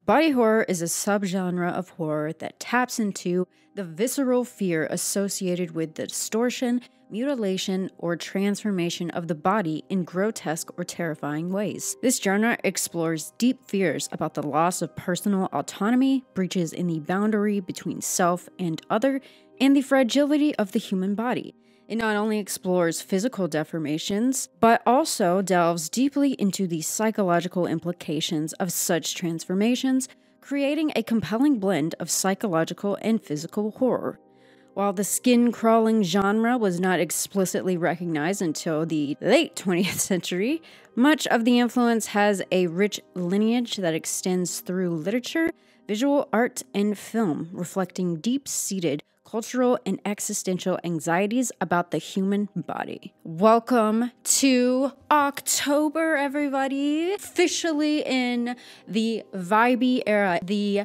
Body horror is a subgenre of horror that taps into the visceral fear associated with the distortion, mutilation, or transformation of the body in grotesque or terrifying ways. This genre explores deep fears about the loss of personal autonomy, breaches in the boundary between self and other, and the fragility of the human body. It not only explores physical deformations, but also delves deeply into the psychological implications of such transformations, creating a compelling blend of psychological and physical horror. While the skin-crawling genre was not explicitly recognized until the late 20th century, much of the influence has a rich lineage that extends through literature, visual art, and film, reflecting deep-seated cultural and existential anxieties about the human body. Welcome to October, everybody! Officially in the vibey era, the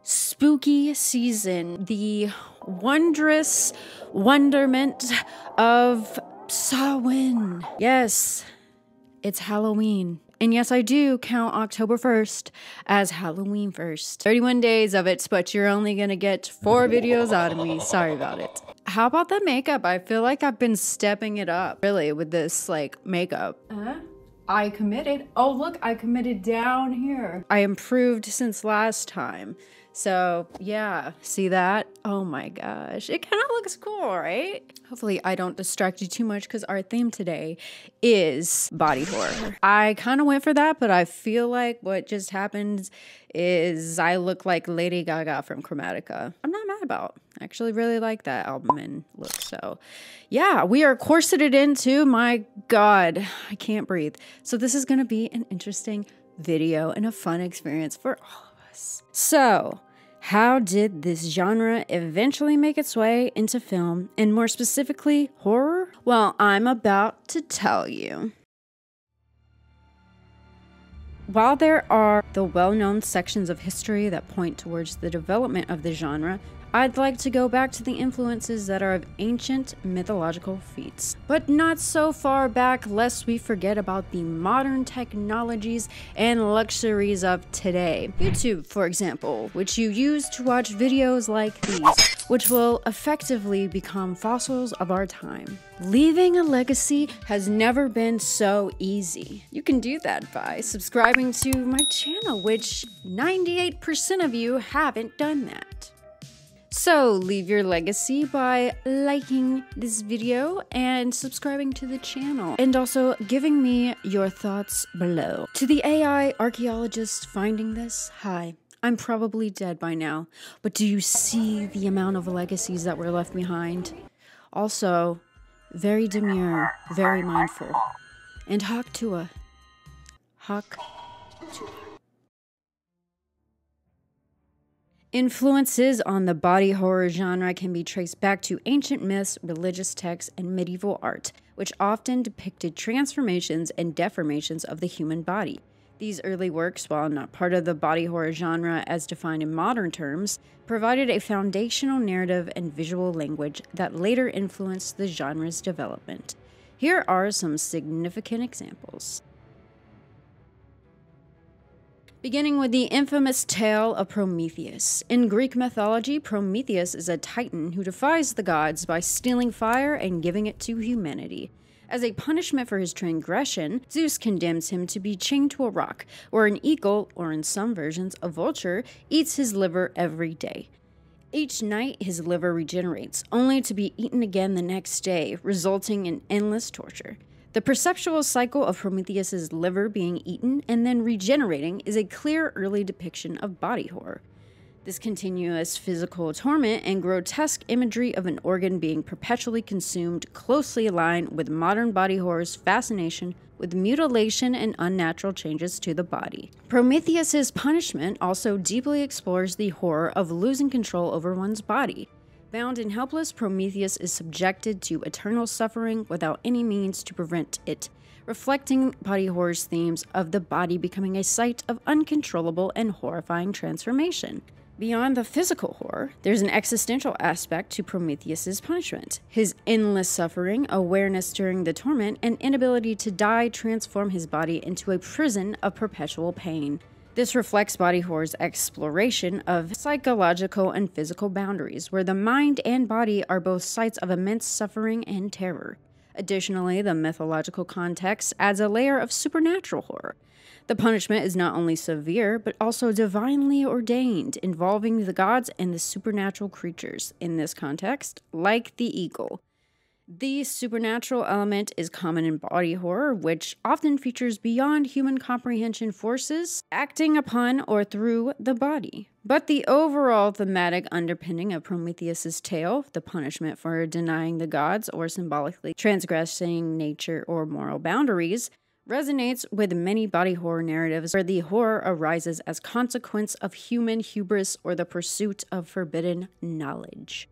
spooky season, the wondrous wonderment of Samhain. Yes, it's Halloween. And yes, I do count October 1st as Halloween 1st. 31 days of it, but you're only gonna get 4 videos out of me. Sorry about it. How about the makeup? I feel like I've been stepping it up, really, with this, like, makeup. I committed. Oh, look, I committed down here. I improved since last time. So, yeah, see that? Oh my gosh. It kind of looks cool, right? Hopefully I don't distract you too much because our theme today is body horror. I kind of went for that, but I feel like what just happened is I look like Lady Gaga from Chromatica. I'm not mad about. I actually really like that album and look. So, yeah, we are corseted into, my God, I can't breathe. So this is going to be an interesting video and a fun experience for all of us. So, how did this genre eventually make its way into film, and more specifically, horror? Well, I'm about to tell you. While there are the well-known sections of history that point towards the development of the genre, I'd like to go back to the influences that are of ancient mythological feats. But not so far back lest we forget about the modern technologies and luxuries of today. YouTube, for example, which you use to watch videos like these, which will effectively become fossils of our time. Leaving a legacy has never been so easy. You can do that by subscribing to my channel, which 98% of you haven't done that. So leave your legacy by liking this video and subscribing to the channel, and also giving me your thoughts below. To the AI archaeologist finding this, hi. I'm probably dead by now, but do you see the amount of legacies that were left behind? Also, very demure, very mindful. And Hawk Tua. Hawk Tua. Influences on the body horror genre can be traced back to ancient myths, religious texts, and medieval art, which often depicted transformations and deformations of the human body. These early works, while not part of the body horror genre as defined in modern terms, provided a foundational narrative and visual language that later influenced the genre's development. Here are some significant examples. Beginning with the infamous tale of Prometheus. In Greek mythology, Prometheus is a titan who defies the gods by stealing fire and giving it to humanity. As a punishment for his transgression, Zeus condemns him to be chained to a rock, where an eagle, or in some versions, a vulture, eats his liver every day. Each night, his liver regenerates, only to be eaten again the next day, resulting in endless torture. The perceptual cycle of Prometheus's liver being eaten and then regenerating is a clear early depiction of body horror. This continuous physical torment and grotesque imagery of an organ being perpetually consumed closely align with modern body horror's fascination with mutilation and unnatural changes to the body. Prometheus's punishment also deeply explores the horror of losing control over one's body. Bound and helpless, Prometheus is subjected to eternal suffering without any means to prevent it, reflecting body horror's themes of the body becoming a site of uncontrollable and horrifying transformation. Beyond the physical horror, there's an existential aspect to Prometheus's punishment. His endless suffering, awareness during the torment, and inability to die transform his body into a prison of perpetual pain. This reflects body horror's exploration of psychological and physical boundaries, where the mind and body are both sites of immense suffering and terror. Additionally, the mythological context adds a layer of supernatural horror. The punishment is not only severe, but also divinely ordained, involving the gods and the supernatural creatures, in this context, like the eagle. The supernatural element is common in body horror, which often features beyond human comprehension forces acting upon or through the body. But the overall thematic underpinning of Prometheus's tale, the punishment for denying the gods or symbolically transgressing nature or moral boundaries, resonates with many body horror narratives where the horror arises as consequence of human hubris or the pursuit of forbidden knowledge.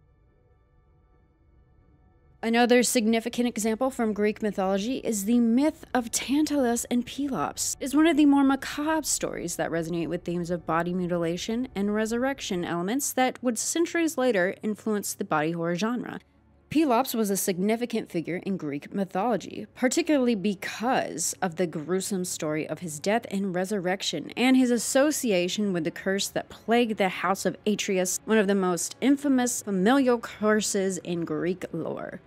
Another significant example from Greek mythology is the myth of Tantalus and Pelops. It is one of the more macabre stories that resonate with themes of body mutilation and resurrection elements that would centuries later influence the body horror genre. Pelops was a significant figure in Greek mythology, particularly because of the gruesome story of his death and resurrection, and his association with the curse that plagued the house of Atreus, one of the most infamous familial curses in Greek lore.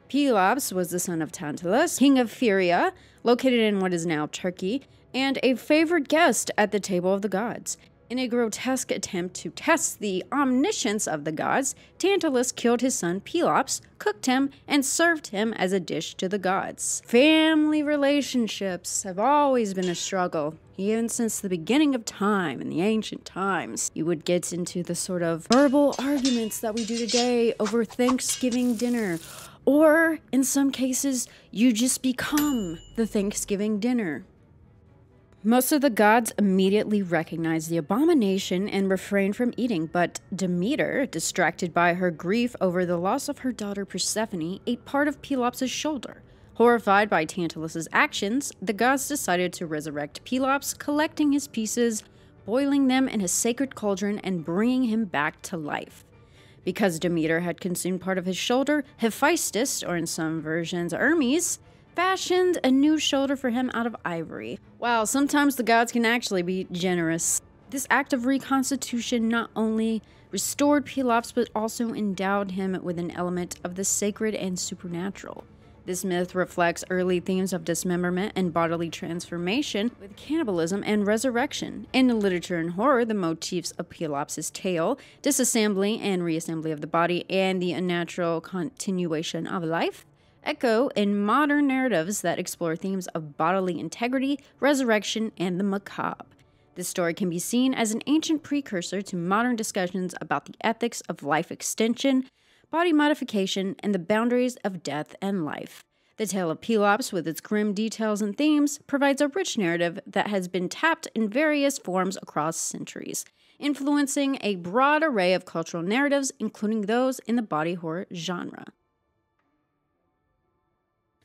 Pelops was the son of Tantalus, king of Pheria, located in what is now Turkey, and a favored guest at the table of the gods. In a grotesque attempt to test the omniscience of the gods, Tantalus killed his son Pelops, cooked him, and served him as a dish to the gods. Family relationships have always been a struggle. Even since the beginning of time, in the ancient times, you would get into the sort of verbal arguments that we do today over Thanksgiving dinner. Or, in some cases, you just become the Thanksgiving dinner. Most of the gods immediately recognized the abomination and refrained from eating, but Demeter, distracted by her grief over the loss of her daughter Persephone, ate part of Pelops' shoulder. Horrified by Tantalus' actions, the gods decided to resurrect Pelops, collecting his pieces, boiling them in a sacred cauldron, and bringing him back to life. Because Demeter had consumed part of his shoulder, Hephaestus, or in some versions Hermes, fashioned a new shoulder for him out of ivory. Wow, sometimes the gods can actually be generous. This act of reconstitution not only restored Pelops, but also endowed him with an element of the sacred and supernatural. This myth reflects early themes of dismemberment and bodily transformation, with cannibalism and resurrection. In literature and horror, the motifs of Pelops' tale, disassembly and reassembly of the body, and the unnatural continuation of life, echo in modern narratives that explore themes of bodily integrity, resurrection, and the macabre. This story can be seen as an ancient precursor to modern discussions about the ethics of life extension, body modification, and the boundaries of death and life. The tale of Pelops, with its grim details and themes, provides a rich narrative that has been tapped in various forms across centuries, influencing a broad array of cultural narratives, including those in the body horror genre.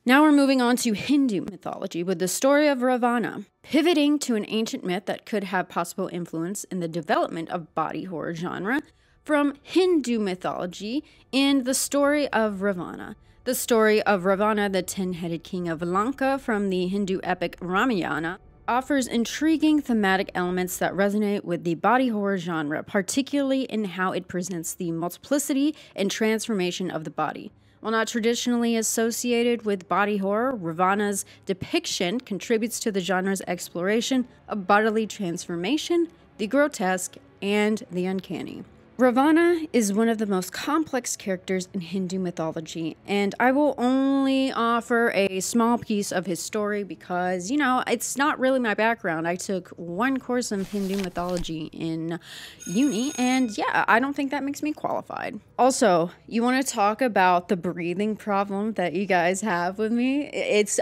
Now we're moving on to Hindu mythology with the story of Ravana, pivoting to an ancient myth that could have possible influence in the development of body horror genre from Hindu mythology in the story of Ravana. The story of Ravana, the 10-headed king of Lanka from the Hindu epic Ramayana, offers intriguing thematic elements that resonate with the body horror genre, particularly in how it presents the multiplicity and transformation of the body. While not traditionally associated with body horror, Ravana's depiction contributes to the genre's exploration of bodily transformation, the grotesque, and the uncanny. Ravana is one of the most complex characters in Hindu mythology, and I will only offer a small piece of his story because, it's not really my background. I took one course of Hindu mythology in uni, and I don't think that makes me qualified. Also, you want to talk about the breathing problem that you guys have with me?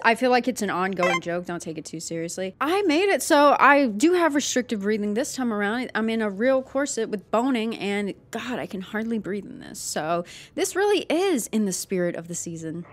I feel like it's an ongoing joke. Don't take it too seriously. I made it so I do have restrictive breathing this time around. I'm in a real corset with boning, and God, I can hardly breathe in this. So this really is in the spirit of the season.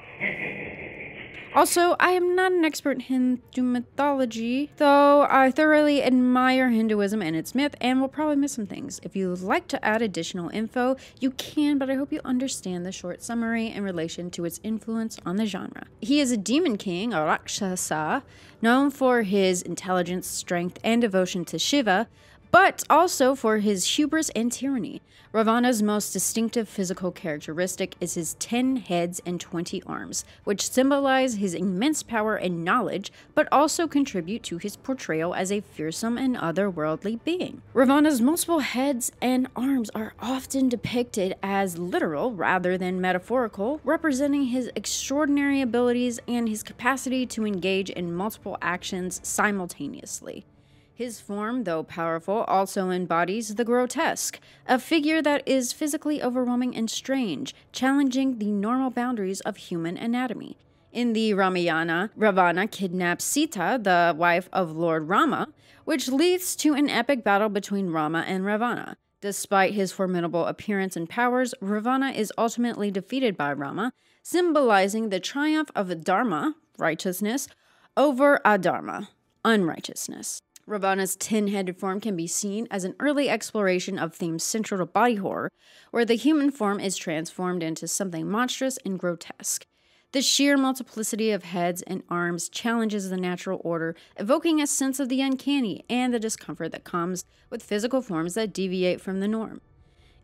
Also, I am not an expert in Hindu mythology, though I thoroughly admire Hinduism and its myth and will probably miss some things. If you would like to add additional info, you can, but I hope you understand the short summary in relation to its influence on the genre. He is a demon king, a Rakshasa, known for his intelligence, strength, and devotion to Shiva, but also for his hubris and tyranny. Ravana's most distinctive physical characteristic is his 10 heads and 20 arms, which symbolize his immense power and knowledge, but also contribute to his portrayal as a fearsome and otherworldly being. Ravana's multiple heads and arms are often depicted as literal rather than metaphorical, representing his extraordinary abilities and his capacity to engage in multiple actions simultaneously. His form, though powerful, also embodies the grotesque, a figure that is physically overwhelming and strange, challenging the normal boundaries of human anatomy. In the Ramayana, Ravana kidnaps Sita, the wife of Lord Rama, which leads to an epic battle between Rama and Ravana. Despite his formidable appearance and powers, Ravana is ultimately defeated by Rama, symbolizing the triumph of Dharma, righteousness, over Adharma, unrighteousness. Ravana's 10-headed form can be seen as an early exploration of themes central to body horror, where the human form is transformed into something monstrous and grotesque. The sheer multiplicity of heads and arms challenges the natural order, evoking a sense of the uncanny and the discomfort that comes with physical forms that deviate from the norm.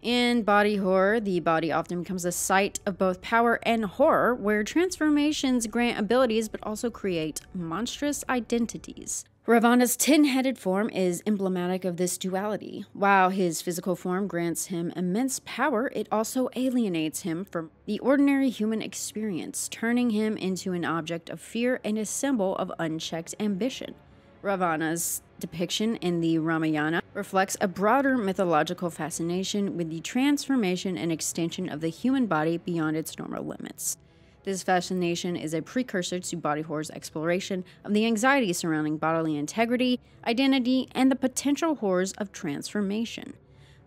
In body horror, the body often becomes a site of both power and horror, where transformations grant abilities but also create monstrous identities. Ravana's 10-headed form is emblematic of this duality. While his physical form grants him immense power, it also alienates him from the ordinary human experience, turning him into an object of fear and a symbol of unchecked ambition. Ravana's depiction in the Ramayana reflects a broader mythological fascination with the transformation and extension of the human body beyond its normal limits. This fascination is a precursor to body horror's exploration of the anxiety surrounding bodily integrity, identity, and the potential horrors of transformation.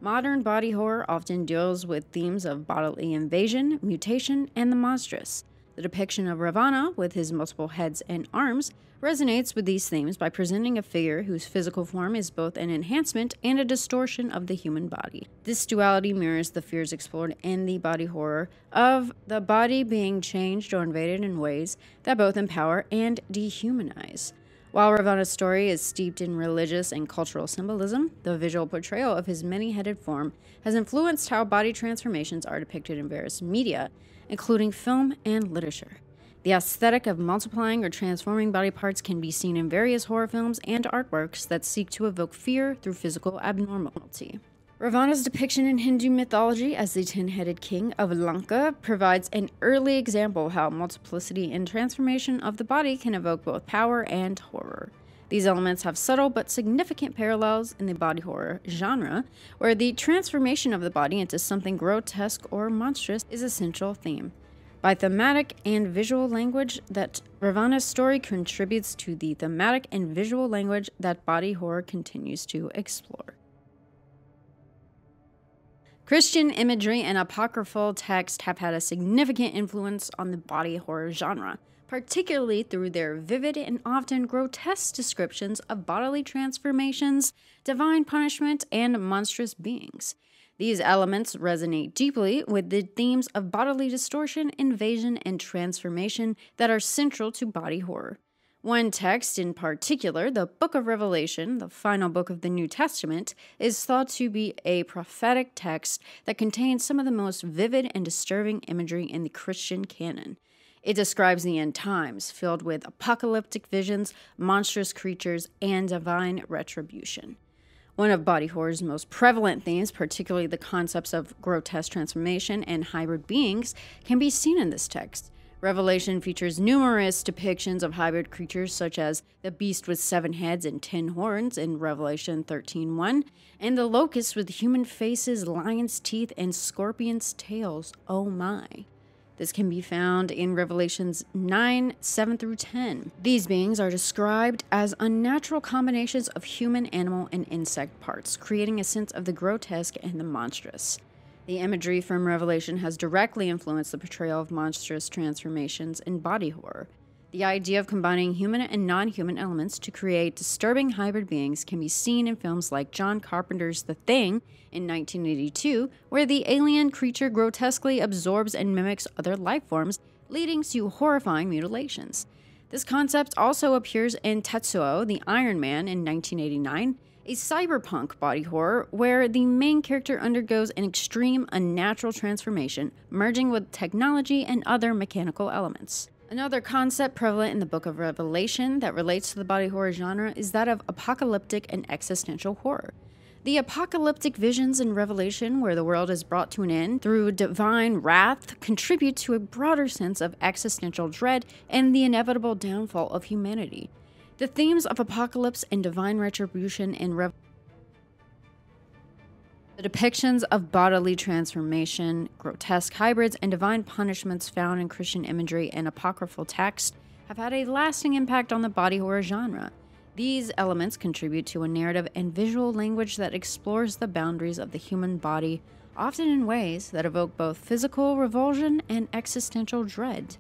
Modern body horror often deals with themes of bodily invasion, mutation, and the monstrous. The depiction of Ravana, with his multiple heads and arms, resonates with these themes by presenting a figure whose physical form is both an enhancement and a distortion of the human body. This duality mirrors the fears explored in the body horror of the body being changed or invaded in ways that both empower and dehumanize. While Ravana's story is steeped in religious and cultural symbolism, the visual portrayal of his many-headed form has influenced how body transformations are depicted in various media, including film and literature. The aesthetic of multiplying or transforming body parts can be seen in various horror films and artworks that seek to evoke fear through physical abnormality. Ravana's depiction in Hindu mythology as the 10-headed king of Lanka provides an early example of how multiplicity and transformation of the body can evoke both power and horror. These elements have subtle but significant parallels in the body horror genre, where the transformation of the body into something grotesque or monstrous is a central theme. By thematic and visual language, that Ravana's story contributes to the thematic and visual language that body horror continues to explore. Christian imagery and apocryphal text have had a significant influence on the body horror genre, particularly through their vivid and often grotesque descriptions of bodily transformations, divine punishment, and monstrous beings. These elements resonate deeply with the themes of bodily distortion, invasion, and transformation that are central to body horror. One text in particular, the Book of Revelation, the final book of the New Testament, is thought to be a prophetic text that contains some of the most vivid and disturbing imagery in the Christian canon. It describes the end times, filled with apocalyptic visions, monstrous creatures, and divine retribution. One of body horror's most prevalent themes, particularly the concepts of grotesque transformation and hybrid beings, can be seen in this text. Revelation features numerous depictions of hybrid creatures such as the beast with 7 heads and 10 horns in Revelation 13:1, and the locust with human faces, lion's teeth, and scorpion's tails. Oh my. This can be found in Revelations 9:7-10. These beings are described as unnatural combinations of human, animal, and insect parts, creating a sense of the grotesque and the monstrous. The imagery from Revelation has directly influenced the portrayal of monstrous transformations in body horror. The idea of combining human and non-human elements to create disturbing hybrid beings can be seen in films like John Carpenter's The Thing in 1982, where the alien creature grotesquely absorbs and mimics other life forms, leading to horrifying mutilations. This concept also appears in Tetsuo, the Iron Man in 1989, a cyberpunk body horror where the main character undergoes an extreme unnatural transformation, merging with technology and other mechanical elements. Another concept prevalent in the Book of Revelation that relates to the body horror genre is that of apocalyptic and existential horror. The apocalyptic visions in Revelation, where the world is brought to an end through divine wrath, contribute to a broader sense of existential dread and the inevitable downfall of humanity. The themes of apocalypse and divine retribution in Revelation, the depictions of bodily transformation, grotesque hybrids, and divine punishments found in Christian imagery and apocryphal texts have had a lasting impact on the body horror genre. These elements contribute to a narrative and visual language that explores the boundaries of the human body, often in ways that evoke both physical revulsion and existential dread.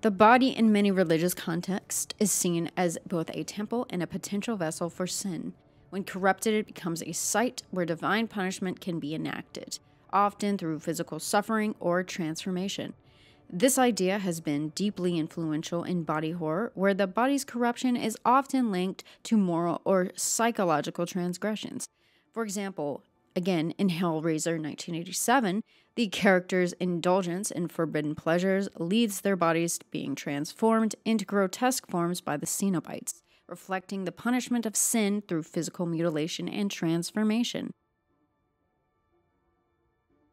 The body in many religious contexts is seen as both a temple and a potential vessel for sin. When corrupted, it becomes a site where divine punishment can be enacted, often through physical suffering or transformation. This idea has been deeply influential in body horror, where the body's corruption is often linked to moral or psychological transgressions. For example, again, in Hellraiser 1987, the character's indulgence in forbidden pleasures leads their bodies to being transformed into grotesque forms by the Cenobites, reflecting the punishment of sin through physical mutilation and transformation.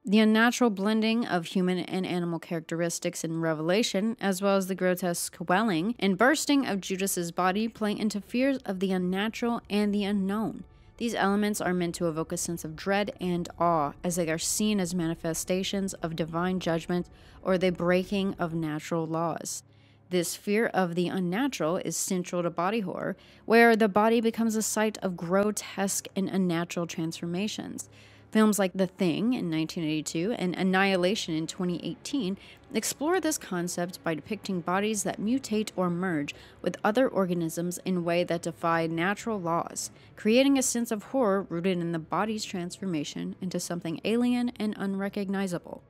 The unnatural blending of human and animal characteristics in Revelation, as well as the grotesque swelling and bursting of Judas's body, play into fears of the unnatural and the unknown. These elements are meant to evoke a sense of dread and awe, as they are seen as manifestations of divine judgment or the breaking of natural laws. This fear of the unnatural is central to body horror, where the body becomes a site of grotesque and unnatural transformations. Films like The Thing in 1982 and Annihilation in 2018 explore this concept by depicting bodies that mutate or merge with other organisms in ways that defy natural laws, creating a sense of horror rooted in the body's transformation into something alien and unrecognizable.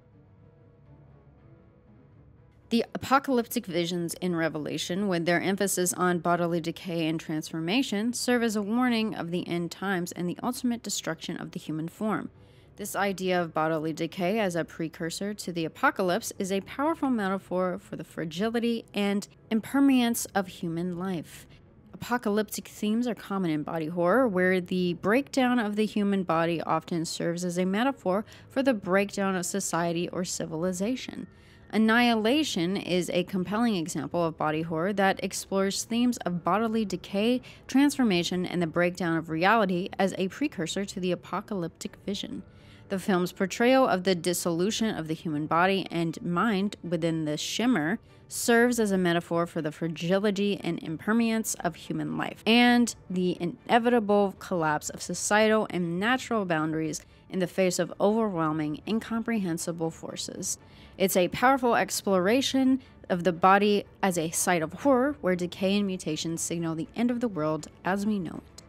The apocalyptic visions in Revelation, with their emphasis on bodily decay and transformation, serve as a warning of the end times and the ultimate destruction of the human form. This idea of bodily decay as a precursor to the apocalypse is a powerful metaphor for the fragility and impermanence of human life. Apocalyptic themes are common in body horror, where the breakdown of the human body often serves as a metaphor for the breakdown of society or civilization. Annihilation is a compelling example of body horror that explores themes of bodily decay, transformation, and the breakdown of reality as a precursor to the apocalyptic vision. The film's portrayal of the dissolution of the human body and mind within the shimmer serves as a metaphor for the fragility and impermanence of human life, and the inevitable collapse of societal and natural boundaries in the face of overwhelming, incomprehensible forces. It's a powerful exploration of the body as a site of horror, where decay and mutation signal the end of the world as we know it.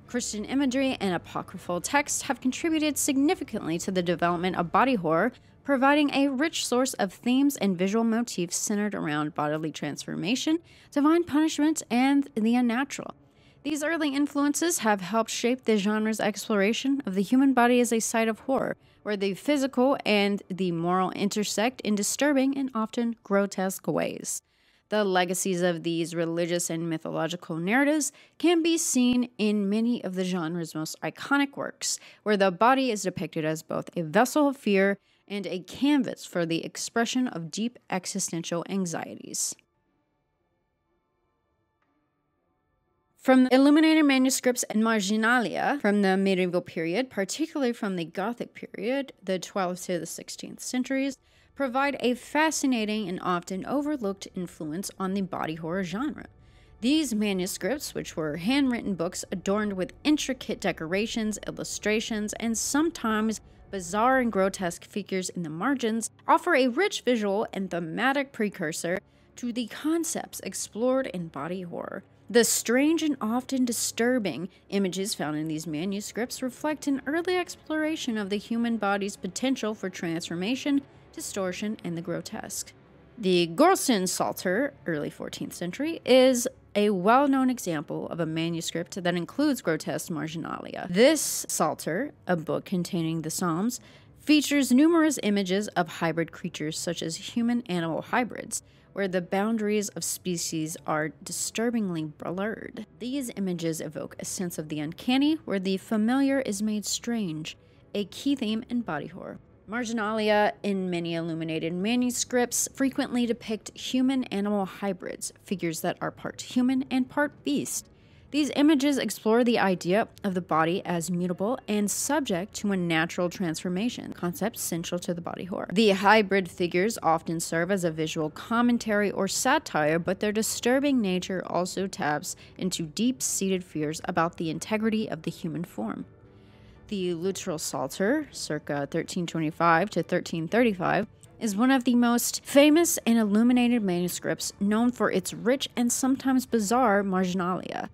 Christian imagery and apocryphal texts have contributed significantly to the development of body horror, providing a rich source of themes and visual motifs centered around bodily transformation, divine punishment, and the unnatural. These early influences have helped shape the genre's exploration of the human body as a site of horror, where the physical and the moral intersect in disturbing and often grotesque ways. The legacies of these religious and mythological narratives can be seen in many of the genre's most iconic works, where the body is depicted as both a vessel of fear and a canvas for the expression of deep existential anxieties. From illuminated manuscripts and marginalia from the medieval period, particularly from the Gothic period, the 12th to the 16th centuries, provide a fascinating and often overlooked influence on the body horror genre. These manuscripts, which were handwritten books adorned with intricate decorations, illustrations, and sometimes Bizarre and grotesque figures in the margins offer a rich visual and thematic precursor to the concepts explored in body horror. The strange and often disturbing images found in these manuscripts reflect an early exploration of the human body's potential for transformation, distortion, and the grotesque. The Gorsen Psalter, early 14th century, is a well-known example of a manuscript that includes grotesque marginalia. This Psalter, a book containing the Psalms, features numerous images of hybrid creatures such as human-animal hybrids, where the boundaries of species are disturbingly blurred. These images evoke a sense of the uncanny, where the familiar is made strange, a key theme in body horror. Marginalia in many illuminated manuscripts frequently depict human-animal hybrids, figures that are part human and part beast. These images explore the idea of the body as mutable and subject to a natural transformation, concept central to the body horror. The hybrid figures often serve as a visual commentary or satire, but their disturbing nature also taps into deep-seated fears about the integrity of the human form. The Luttrell Psalter, circa 1325 to 1335, is one of the most famous and illuminated manuscripts known for its rich and sometimes bizarre marginalia.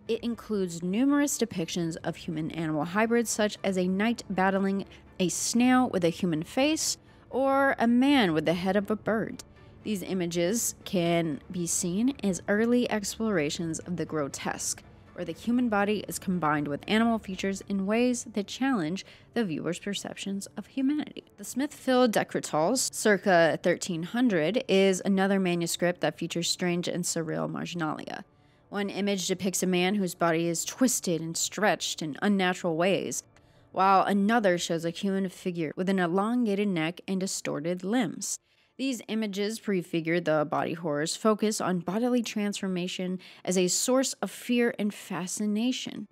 It includes numerous depictions of human-animal hybrids, such as a knight battling a snail with a human face or a man with the head of a bird. These images can be seen as early explorations of the grotesque, where the human body is combined with animal features in ways that challenge the viewer's perceptions of humanity. The Smithfield Decretals, circa 1300, is another manuscript that features strange and surreal marginalia. One image depicts a man whose body is twisted and stretched in unnatural ways, while another shows a human figure with an elongated neck and distorted limbs. These images prefigure the body horror's focus on bodily transformation as a source of fear and fascination.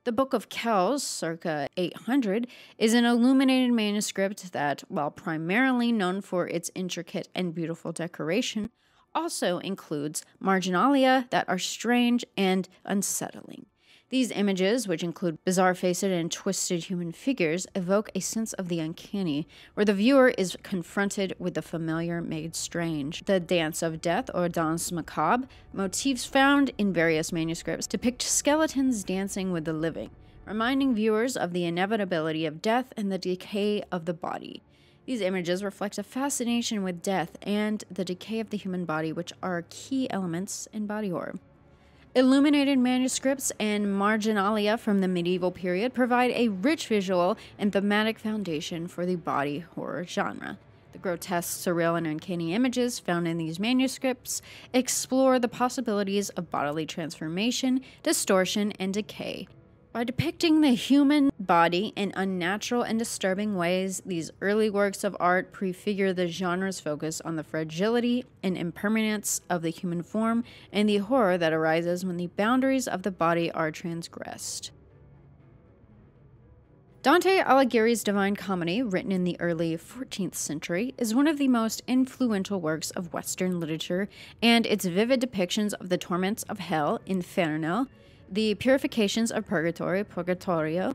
The Book of Kells, circa 800, is an illuminated manuscript that, while primarily known for its intricate and beautiful decoration, also includes marginalia that are strange and unsettling. These images, which include bizarre-faced and twisted human figures, evoke a sense of the uncanny, where the viewer is confronted with the familiar made strange. The Dance of Death, or Danse Macabre, motifs found in various manuscripts depict skeletons dancing with the living, reminding viewers of the inevitability of death and the decay of the body. These images reflect a fascination with death and the decay of the human body, which are key elements in body horror. Illuminated manuscripts and marginalia from the medieval period provide a rich visual and thematic foundation for the body horror genre. The grotesque, surreal, and uncanny images found in these manuscripts explore the possibilities of bodily transformation, distortion, and decay. By depicting the human body in unnatural and disturbing ways, these early works of art prefigure the genre's focus on the fragility and impermanence of the human form and the horror that arises when the boundaries of the body are transgressed. Dante Alighieri's Divine Comedy, written in the early 14th century, is one of the most influential works of Western literature, and its vivid depictions of the torments of hell, Inferno, the purifications of purgatory, Purgatorio,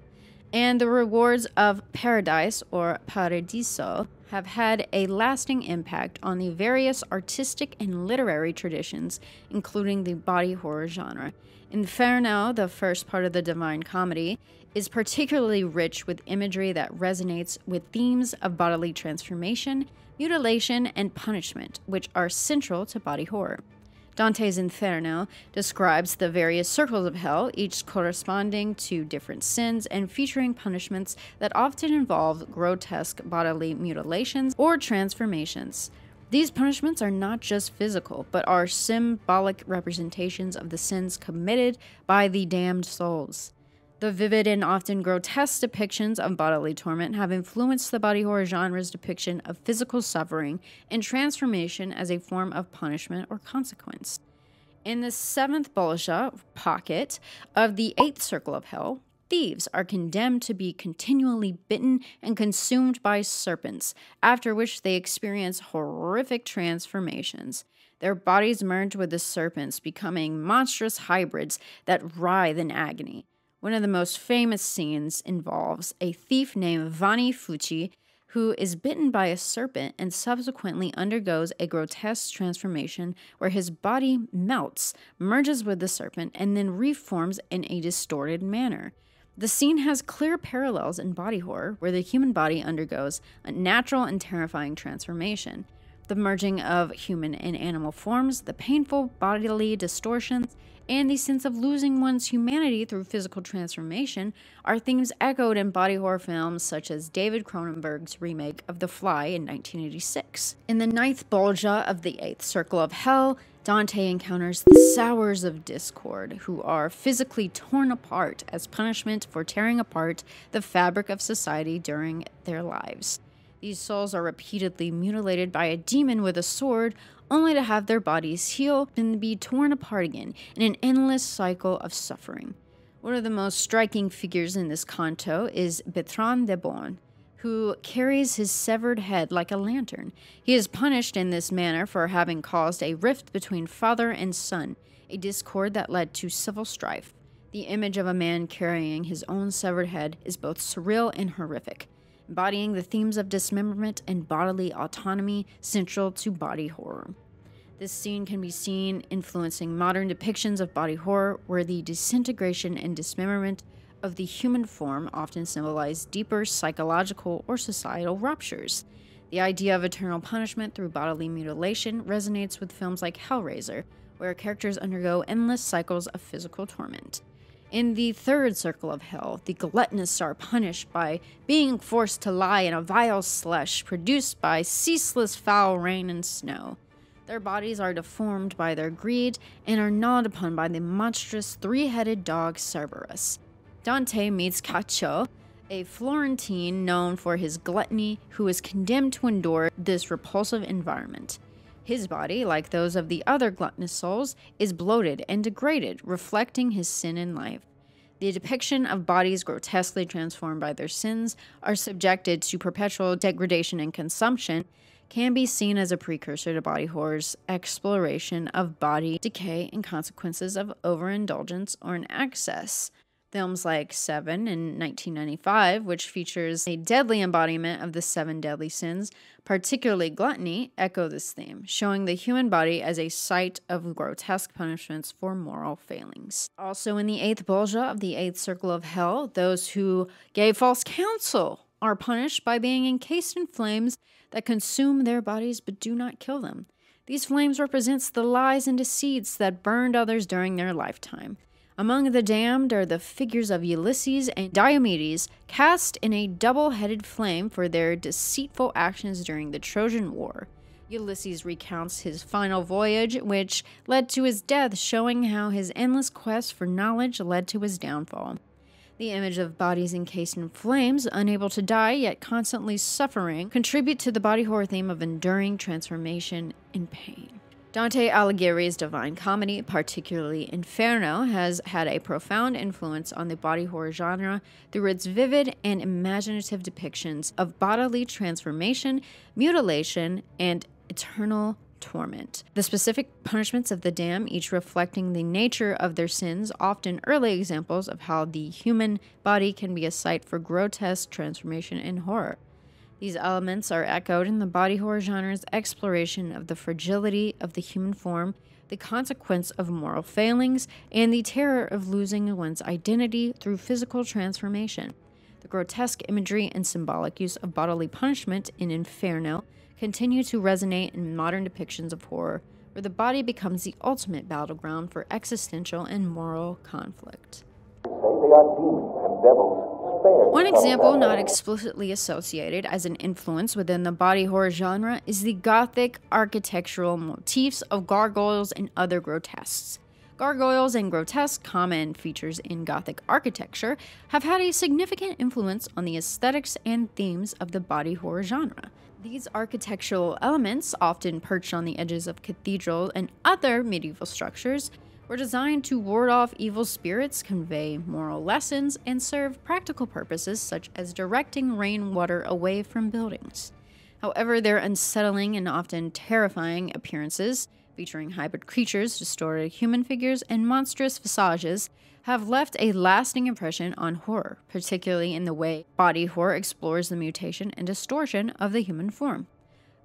and the rewards of paradise, or Paradiso, have had a lasting impact on the various artistic and literary traditions, including the body horror genre. Inferno, the first part of the Divine Comedy, is particularly rich with imagery that resonates with themes of bodily transformation, mutilation, and punishment, which are central to body horror. Dante's Inferno describes the various circles of hell, each corresponding to different sins and featuring punishments that often involve grotesque bodily mutilations or transformations. These punishments are not just physical, but are symbolic representations of the sins committed by the damned souls. The vivid and often grotesque depictions of bodily torment have influenced the body horror genre's depiction of physical suffering and transformation as a form of punishment or consequence. In the seventh Bolsha pocket of the eighth circle of hell, thieves are condemned to be continually bitten and consumed by serpents, after which they experience horrific transformations. Their bodies merge with the serpents, becoming monstrous hybrids that writhe in agony. One of the most famous scenes involves a thief named Vani Fuchi who is bitten by a serpent and subsequently undergoes a grotesque transformation where his body melts, merges with the serpent, and then reforms in a distorted manner. The scene has clear parallels in body horror, where the human body undergoes a natural and terrifying transformation. The merging of human and animal forms, the painful bodily distortions, and the sense of losing one's humanity through physical transformation are themes echoed in body horror films such as David Cronenberg's remake of The Fly in 1986. In the ninth Bolgia of the Eighth Circle of Hell, Dante encounters the Sowers of Discord, who are physically torn apart as punishment for tearing apart the fabric of society during their lives. These souls are repeatedly mutilated by a demon with a sword, only to have their bodies heal and be torn apart again in an endless cycle of suffering. One of the most striking figures in this canto is Bertrand de Born, who carries his severed head like a lantern. He is punished in this manner for having caused a rift between father and son, a discord that led to civil strife. The image of a man carrying his own severed head is both surreal and horrific, embodying the themes of dismemberment and bodily autonomy central to body horror. This scene can be seen influencing modern depictions of body horror, where the disintegration and dismemberment of the human form often symbolize deeper psychological or societal ruptures. The idea of eternal punishment through bodily mutilation resonates with films like Hellraiser, where characters undergo endless cycles of physical torment. In the third circle of hell, the gluttonous are punished by being forced to lie in a vile slush produced by ceaseless foul rain and snow. Their bodies are deformed by their greed and are gnawed upon by the monstrous three-headed dog Cerberus. Dante meets Caccio, a Florentine known for his gluttony, who is condemned to endure this repulsive environment. His body, like those of the other gluttonous souls, is bloated and degraded, reflecting his sin in life. The depiction of bodies grotesquely transformed by their sins are subjected to perpetual degradation and consumption can be seen as a precursor to body horror's exploration of body decay and consequences of overindulgence or an excess. Films like Seven in 1995, which features a deadly embodiment of the seven deadly sins, particularly gluttony, echo this theme, showing the human body as a site of grotesque punishments for moral failings. Also in the eighth Bolgia of the eighth circle of hell, those who gave false counsel are punished by being encased in flames that consume their bodies but do not kill them. These flames represents the lies and deceits that burned others during their lifetime. Among the damned are the figures of Ulysses and Diomedes, cast in a double-headed flame for their deceitful actions during the Trojan War. Ulysses recounts his final voyage, which led to his death, showing how his endless quest for knowledge led to his downfall. The image of bodies encased in flames, unable to die yet constantly suffering, contribute to the body horror theme of enduring transformation and pain. Dante Alighieri's Divine Comedy, particularly Inferno, has had a profound influence on the body horror genre through its vivid and imaginative depictions of bodily transformation, mutilation, and eternal torment. The specific punishments of the damned, each reflecting the nature of their sins, often early examples of how the human body can be a site for grotesque transformation and horror. These elements are echoed in the body horror genre's exploration of the fragility of the human form, the consequence of moral failings, and the terror of losing one's identity through physical transformation. The grotesque imagery and symbolic use of bodily punishment in Inferno continue to resonate in modern depictions of horror, where the body becomes the ultimate battleground for existential and moral conflict. They are demons and devils. One example not explicitly associated as an influence within the body horror genre is the Gothic architectural motifs of gargoyles and other grotesques. Gargoyles and grotesque, common features in Gothic architecture, have had a significant influence on the aesthetics and themes of the body horror genre. These architectural elements, often perched on the edges of cathedrals and other medieval structures, were designed to ward off evil spirits, convey moral lessons, and serve practical purposes such as directing rainwater away from buildings. However, their unsettling and often terrifying appearances featuring hybrid creatures, distorted human figures, and monstrous visages, have left a lasting impression on horror, particularly in the way body horror explores the mutation and distortion of the human form.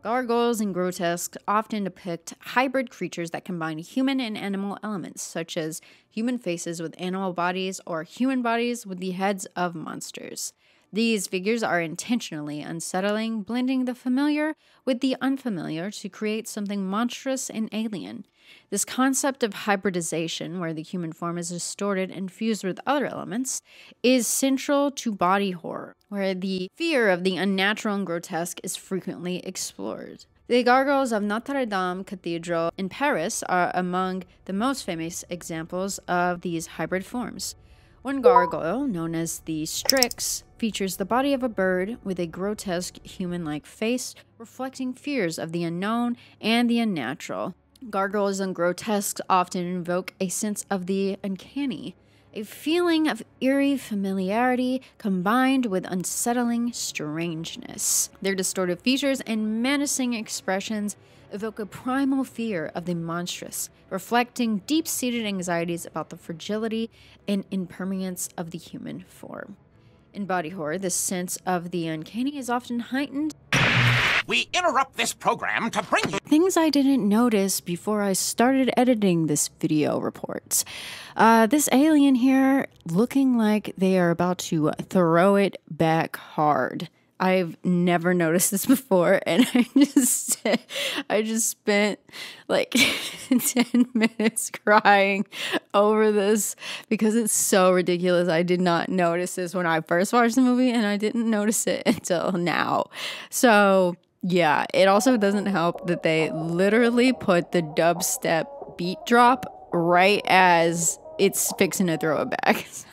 Gargoyles and grotesques often depict hybrid creatures that combine human and animal elements, such as human faces with animal bodies or human bodies with the heads of monsters. These figures are intentionally unsettling, blending the familiar with the unfamiliar to create something monstrous and alien. This concept of hybridization, where the human form is distorted and fused with other elements, is central to body horror, where the fear of the unnatural and grotesque is frequently explored. The gargoyles of Notre Dame Cathedral in Paris are among the most famous examples of these hybrid forms. One gargoyle, known as the Strix, features the body of a bird with a grotesque human-like face, reflecting fears of the unknown and the unnatural. Gargoyles and grotesques often invoke a sense of the uncanny, a feeling of eerie familiarity combined with unsettling strangeness. Their distorted features and menacing expressions evoke a primal fear of the monstrous, reflecting deep-seated anxieties about the fragility and impermanence of the human form. In body horror, this sense of the uncanny is often heightened. We interrupt this program to bring you things I didn't notice before I started editing this video report. This alien here looking like they are about to throw it back hard. I've never noticed this before, and I just spent like 10 minutes crying over this because it's so ridiculous. I did not notice this when I first watched the movie, and I didn't notice it until now. So yeah, it also doesn't help that they literally put the dubstep beat drop right as it's fixing to throw it back. So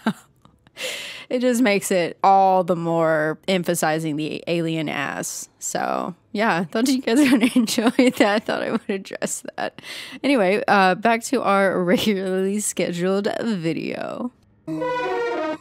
it just makes it all the more emphasizing the alien ass. So yeah, I thought you guys would enjoy that. I thought I would address that. Anyway, back to our regularly scheduled video. By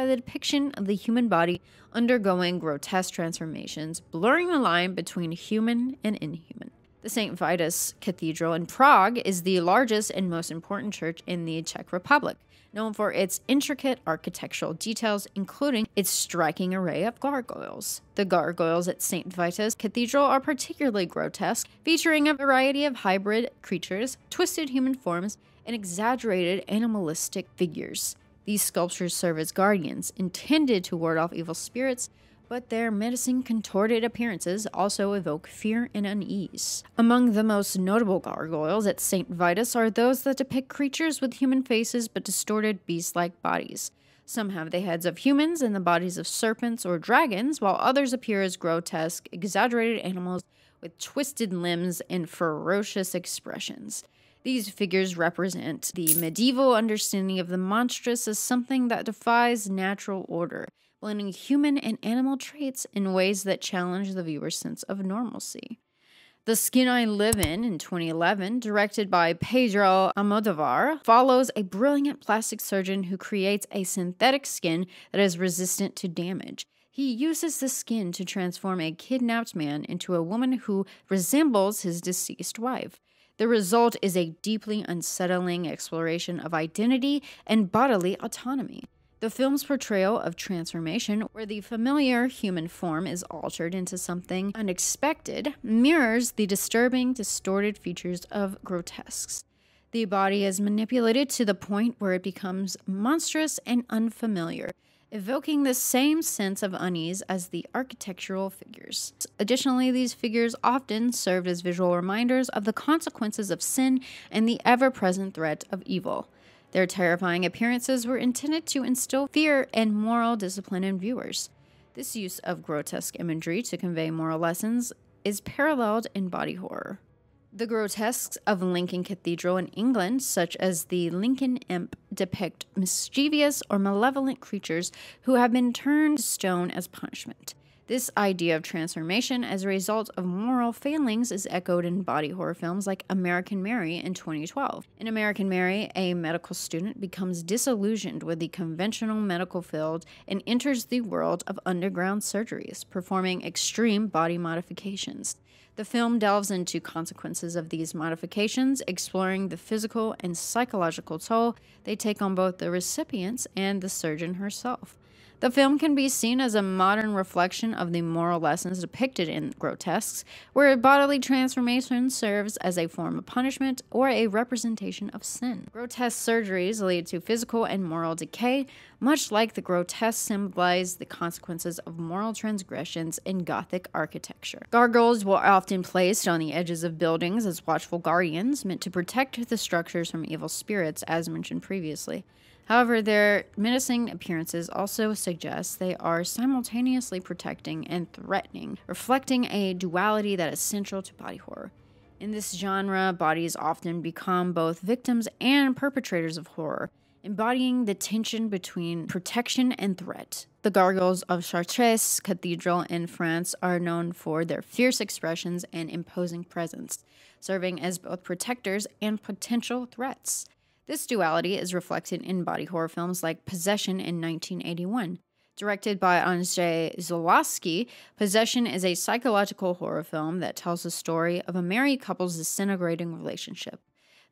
the depiction of the human body undergoing grotesque transformations, blurring the line between human and inhuman. The St. Vitus Cathedral in Prague is the largest and most important church in the Czech Republic, known for its intricate architectural details, including its striking array of gargoyles. The gargoyles at St. Vitus Cathedral are particularly grotesque, featuring a variety of hybrid creatures, twisted human forms, and exaggerated animalistic figures. These sculptures serve as guardians, intended to ward off evil spirits, but their menacing, contorted appearances also evoke fear and unease. Among the most notable gargoyles at St. Vitus are those that depict creatures with human faces but distorted beast-like bodies. Some have the heads of humans and the bodies of serpents or dragons, while others appear as grotesque, exaggerated animals with twisted limbs and ferocious expressions. These figures represent the medieval understanding of the monstrous as something that defies natural order, blending human and animal traits in ways that challenge the viewer's sense of normalcy. The Skin I Live in 2011, directed by Pedro Almodovar, follows a brilliant plastic surgeon who creates a synthetic skin that is resistant to damage. He uses the skin to transform a kidnapped man into a woman who resembles his deceased wife. The result is a deeply unsettling exploration of identity and bodily autonomy. The film's portrayal of transformation, where the familiar human form is altered into something unexpected, mirrors the disturbing, distorted features of grotesques. The body is manipulated to the point where it becomes monstrous and unfamiliar, evoking the same sense of unease as the architectural figures. Additionally, these figures often served as visual reminders of the consequences of sin and the ever-present threat of evil. Their terrifying appearances were intended to instill fear and moral discipline in viewers. This use of grotesque imagery to convey moral lessons is paralleled in body horror. The grotesques of Lincoln Cathedral in England, such as the Lincoln Imp, depict mischievous or malevolent creatures who have been turned to stone as punishment. This idea of transformation as a result of moral failings is echoed in body horror films like American Mary in 2012. In American Mary, a medical student becomes disillusioned with the conventional medical field and enters the world of underground surgeries, performing extreme body modifications. The film delves into consequences of these modifications, exploring the physical and psychological toll they take on both the recipients and the surgeon herself. The film can be seen as a modern reflection of the moral lessons depicted in grotesques, where bodily transformation serves as a form of punishment or a representation of sin. Grotesque surgeries lead to physical and moral decay, much like the grotesque symbolize the consequences of moral transgressions in Gothic architecture. Gargoyles were often placed on the edges of buildings as watchful guardians, meant to protect the structures from evil spirits, as mentioned previously. However, their menacing appearances also suggest they are simultaneously protecting and threatening, reflecting a duality that is central to body horror. In this genre, bodies often become both victims and perpetrators of horror, embodying the tension between protection and threat. The gargoyles of Chartres Cathedral in France are known for their fierce expressions and imposing presence, serving as both protectors and potential threats. This duality is reflected in body horror films like Possession in 1981. Directed by Andrzej Zulawski, Possession is a psychological horror film that tells the story of a married couple's disintegrating relationship.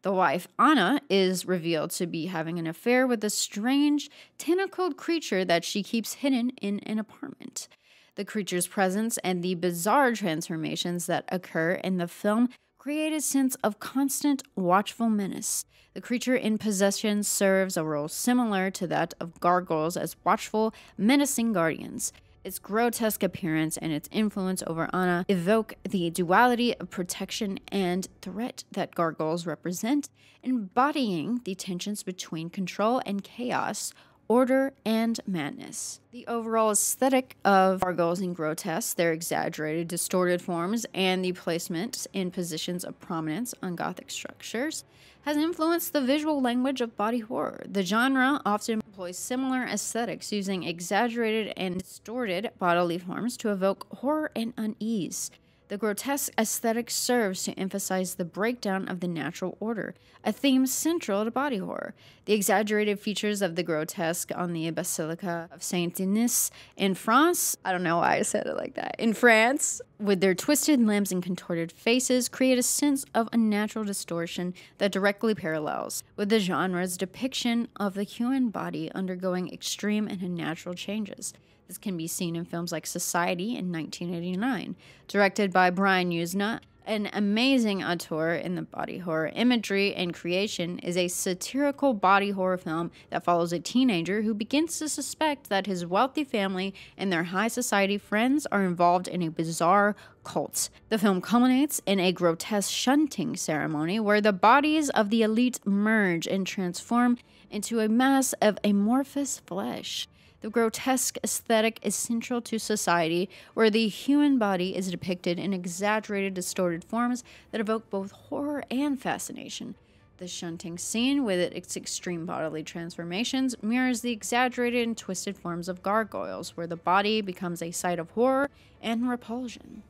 The wife, Anna, is revealed to be having an affair with a strange, tentacled creature that she keeps hidden in an apartment. The creature's presence and the bizarre transformations that occur in the film create a sense of constant, watchful menace. The creature in Possession serves a role similar to that of gargoyles as watchful, menacing guardians. Its grotesque appearance and its influence over Anna evoke the duality of protection and threat that gargoyles represent, embodying the tensions between control and chaos, order and madness. The overall aesthetic of gargoyles and grotesques, their exaggerated, distorted forms, and the placement in positions of prominence on Gothic structures, has influenced the visual language of body horror. The genre often employs similar aesthetics, using exaggerated and distorted bodily forms to evoke horror and unease. The grotesque aesthetic serves to emphasize the breakdown of the natural order, a theme central to body horror. The exaggerated features of the grotesque on the Basilica of Saint-Denis in France, I don't know why I said it like that, in France, with their twisted limbs and contorted faces, create a sense of unnatural distortion that directly parallels with the genre's depiction of the human body undergoing extreme and unnatural changes. This can be seen in films like Society in 1989, directed by Brian Yuzna. An amazing auteur in the body horror imagery and creation, is a satirical body horror film that follows a teenager who begins to suspect that his wealthy family and their high society friends are involved in a bizarre cult. The film culminates in a grotesque shunting ceremony where the bodies of the elite merge and transform into a mass of amorphous flesh. The grotesque aesthetic is central to society, where the human body is depicted in exaggerated, distorted forms that evoke both horror and fascination. The shunting scene, with its extreme bodily transformations, mirrors the exaggerated and twisted forms of gargoyles, where the body becomes a site of horror and repulsion.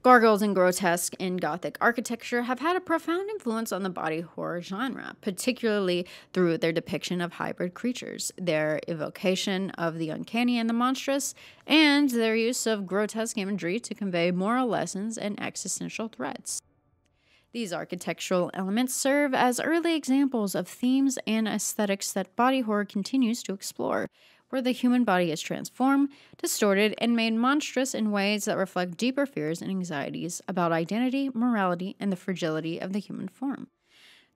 Gargoyles and grotesque in Gothic architecture have had a profound influence on the body horror genre, particularly through their depiction of hybrid creatures, their evocation of the uncanny and the monstrous, and their use of grotesque imagery to convey moral lessons and existential threats. These architectural elements serve as early examples of themes and aesthetics that body horror continues to explore, where the human body is transformed, distorted, and made monstrous in ways that reflect deeper fears and anxieties about identity, morality, and the fragility of the human form.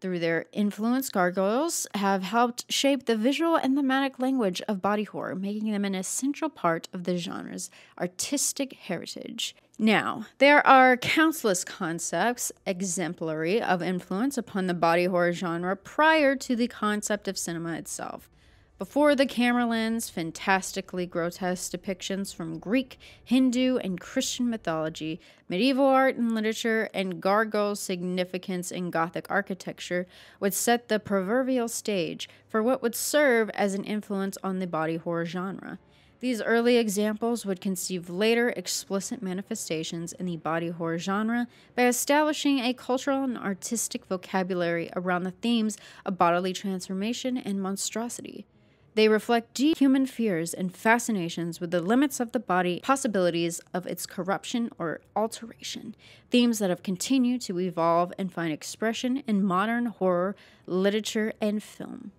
Through their influence, gargoyles have helped shape the visual and thematic language of body horror, making them an essential part of the genre's artistic heritage. Now, there are countless concepts exemplary of influence upon the body horror genre prior to the concept of cinema itself. Before the camera lens, fantastically grotesque depictions from Greek, Hindu, and Christian mythology, medieval art and literature, and gargoyles' significance in Gothic architecture would set the proverbial stage for what would serve as an influence on the body horror genre. These early examples would conceive later explicit manifestations in the body horror genre by establishing a cultural and artistic vocabulary around the themes of bodily transformation and monstrosity. They reflect deep human fears and fascinations with the limits of the body, possibilities of its corruption or alteration, themes that have continued to evolve and find expression in modern horror, literature, and film.